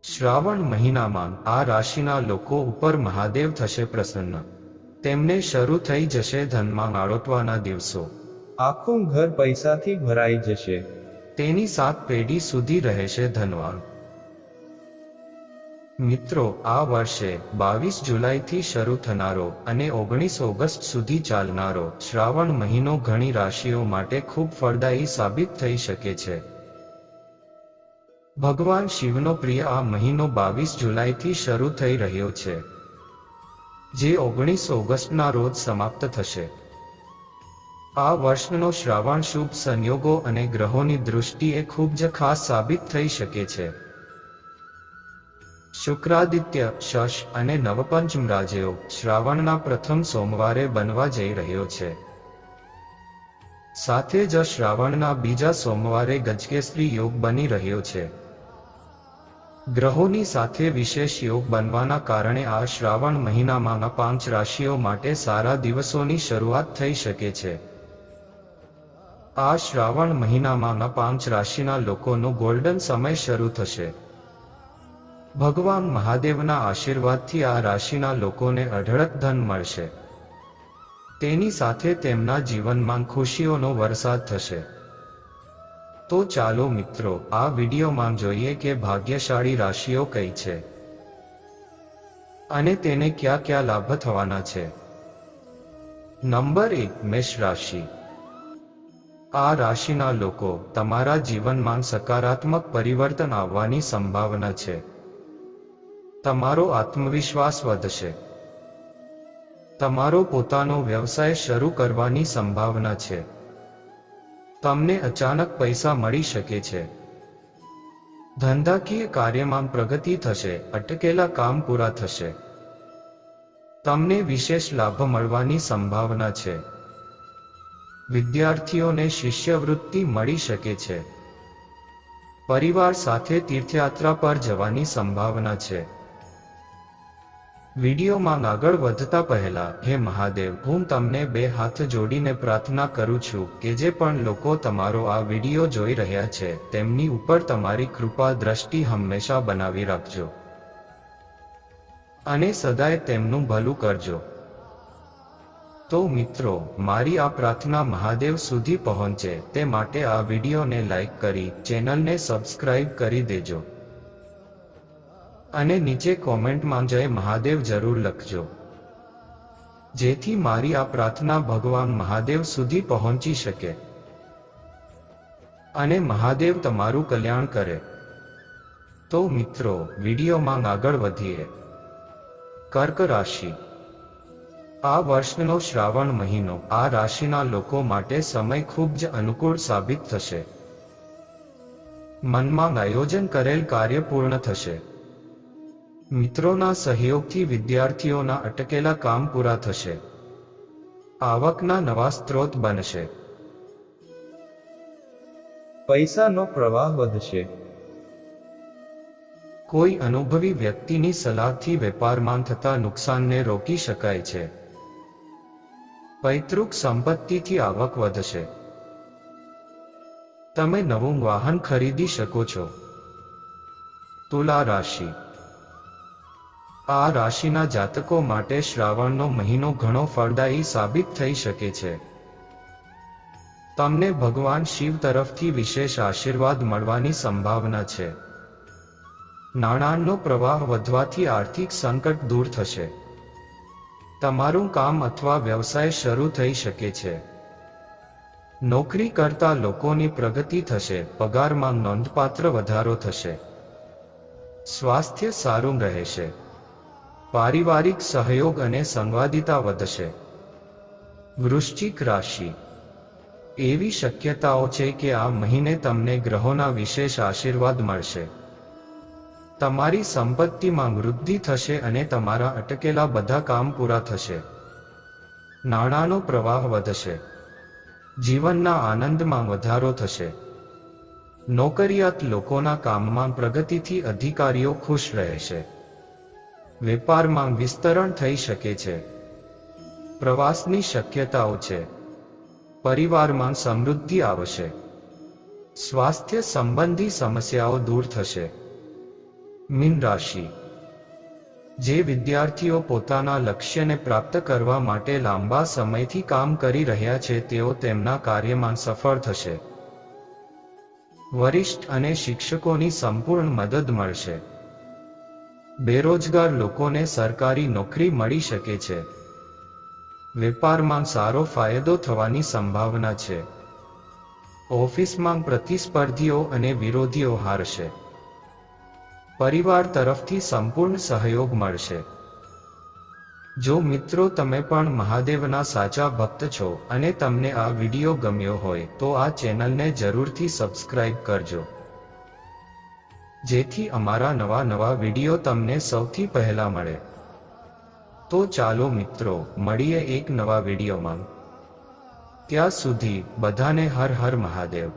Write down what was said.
શ્રાવણ મહિનામાં આ રાશિના લોકો ઉપર મહાદેવ થશે પ્રસન્ન। તેમને શરૂ થઈ જશે ધનમાં આળોટવાના દિવસો। આખું ઘર પૈસાથી ભરાઈ જશે। તેની 7 પેઢી સુધી રહેશે ધનવાન। મિત્રો, આ વર્ષે 22 જુલાઈથી શરૂ થનારો અને 19 ઓગસ્ટ સુધી ચાલનારો શ્રાવણ મહિનો ઘણી રાશિઓ માટે ખૂબ ફળદાયી સાબિત થઈ શકે છે। ભગવાન શિવનો પ્રિય આ મહિનો 22 જુલાઈથી શરૂ થઈ રહ્યો છે, જે 19 ઓગસ્ટના રોજ સમાપ્ત થશે। આ વર્ષનો શ્રાવણ શુભ સંયોગો અને ગ્રહોની દૃષ્ટિએ ખૂબ જ ખાસ સાબિત થઈ શકે છે। શુક્રાદિત્ય, શશ અને નવપંચમ રાજ્યો શ્રાવણના પ્રથમ સોમવારે બનવા જઈ રહ્યો છે। સાથે જ શ્રાવણના બીજા સોમવારે ગજકેસરી યોગ બની રહ્યો છે। ગ્રહોની સાથે વિશેષ યોગ બનવાના કારણે આ શ્રાવણ મહિનામાં 5 રાશિઓ માટે સારા દિવસોની શરૂઆત થઈ શકે છે। આ શ્રાવણ મહિનામાં 5 રાશિના લોકોનો ગોલ્ડન સમય શરૂ થશે। ભગવાન મહાદેવના આશીર્વાદથી આ રાશિના લોકોને અઢળક ધન મળશે। તેની સાથે તેમના જીવનમાં ખુશીઓનો વરસાદ થશે। તો ચાલો મિત્રો, આ વિડીયોમાં જોઈએ કે ભાગ્યશાળી રાશિઓ કઈ છે અને તેને કયા કયા લાભ થવાના છે। નંબર 1, મેષ રાશિ। આ રાશિના લોકો તમારા જીવનમાં સકારાત્મક પરિવર્તન આવવાની સંભાવના છે। તમારો આત્મવિશ્વાસ વધશે। તમારો પોતાનો વ્યવસાય શરૂ કરવાની સંભાવના છે। તમને અચાનક પૈસા મળી શકે છે। ધંધાકીય કાર્યમાં પ્રગતિ થશે। અટકેલા કામ પૂરા થશે। તમને વિશેષ લાભ મળવાની સંભાવના છે। વિદ્યાર્થીઓને શિષ્યવૃત્તિ મળી શકે છે। પરિવાર સાથે તીર્થયાત્રા પર જવાની સંભાવના છે। વિડીયોમાં આગળ વધતા પહેલા, હે મહાદેવ, હું તમને 2 હાથ જોડીને પ્રાર્થના કરું છું કે જે પણ લોકો તમારો આ વિડીયો જોઈ રહ્યા છે તેમની ઉપર તમારી કૃપા દ્રષ્ટિ હંમેશા બનાવી રાખજો અને સદાય તેમનું ભલું કરજો। તો મિત્રો, મારી આ પ્રાર્થના મહાદેવ સુધી પહોંચે તે માટે આ વિડીયોને લાઈક કરી ચેનલને સબસ્ક્રાઇબ કરી દેજો અને નીચે કોમેન્ટમાં જય મહાદેવ જરૂર લખજો, જેથી મારી આ પ્રાર્થના ભગવાન મહાદેવ સુધી પહોંચી શકે અને મહાદેવ તમારું કલ્યાણ કરે। તો મિત્રો, વિડીયોમાં આગળ વધીએ। કર્ક રાશિ। આ વર્ષનો શ્રાવણ મહિનો આ રાશિના લોકો માટે સમય ખૂબ જ અનુકૂળ સાબિત થશે। મનમાં આયોજન કરેલ કાર્ય પૂર્ણ થશે। મિત્રોના સહયોગથી વિદ્યાર્થીઓના અટકેલા કામ પૂરા થશે। આવકના નવા સ્ત્રોત બનશે। પૈસાનો પ્રવાહ વધશે। કોઈ અનુભવી વ્યક્તિની સલાહથી વેપારમાં થતા નુકસાનને રોકી શકાય છે। પૈતૃક સંપત્તિથી આવક વધશે। તમે નવું વાહન ખરીદી શકો છો। તુલા રાશિ। આ રાશિના જાતકો માટે શ્રાવણનો મહિનો ઘણો ફળદાયી સાબિત થઈ શકે છે। તમને ભગવાન શિવ તરફથી વિશેષ આશીર્વાદ મળવાની સંભાવના છે। નાણાંનો પ્રવાહ વધવાથી આર્થિક સંકટ દૂર થશે। તમારું કામ અથવા વ્યવસાય શરૂ થઈ શકે છે। નોકરી કરતા લોકોની પ્રગતિ થશે। પગારમાં નોંધપાત્ર વધારો થશે। સ્વાસ્થ્ય સારું રહેશે। પારિવારિક સહયોગ અને સંવાદિતા વધશે। વૃશ્ચિક રાશિ। એવી શક્યતાઓ છે કે આ મહિને તમને ગ્રહોના વિશેષ આશીર્વાદ મળશે। તમારી સંપત્તિમાં વૃદ્ધિ થશે અને તમારા અટકેલા બધા કામ પૂરા થશે। નાણાંનો પ્રવાહ વધશે। જીવનના આનંદમાં વધારો થશે। નોકરિયાત લોકોના કામમાં પ્રગતિથી અધિકારીઓ ખુશ રહેશે। વેપારમાં વિસ્તરણ થઈ શકે છે। પ્રવાસની શક્યતાઓ છે। પરિવારમાં સમૃદ્ધિ આવશે। સ્વાસ્થ્ય સંબંધી સમસ્યાઓ દૂર થશે। મીન રાશિ, જે વિદ્યાર્થીઓ પોતાના લક્ષ્યને પ્રાપ્ત કરવા માટે લાંબા સમયથી કામ કરી રહ્યા છે તેઓ તેમના કાર્યમાં સફળ થશે. વરિષ્ઠ અને શિક્ષકોની સંપૂર્ણ મદદ મળશે. બેરોજગાર લોકોને સરકારી નોકરી મળી શકે છે. વેપારમાં સારો ફાયદો થવાની સંભાવના છે. ઓફિસમાં પ્રતિસ્પર્ધીઓ અને વિરોધીઓ હારશે. પરિવાર તરફથી સંપૂર્ણ સહયોગ મળશે. જો મિત્રો તમે પણ મહાદેવના સાચા ભક્ત છો અને તમને આ વિડીયો ગમ્યો હોય તો આ ચેનલને જરૂરથી સબસ્ક્રાઇબ કરજો, જેથી અમારા નવા વિડીયો તમને સૌથી પહેલા મળે. તો ચાલો મિત્રો, મળીએ એક નવા વિડીયોમાં. ત્યાં સુધી બધાને હર હર મહાદેવ.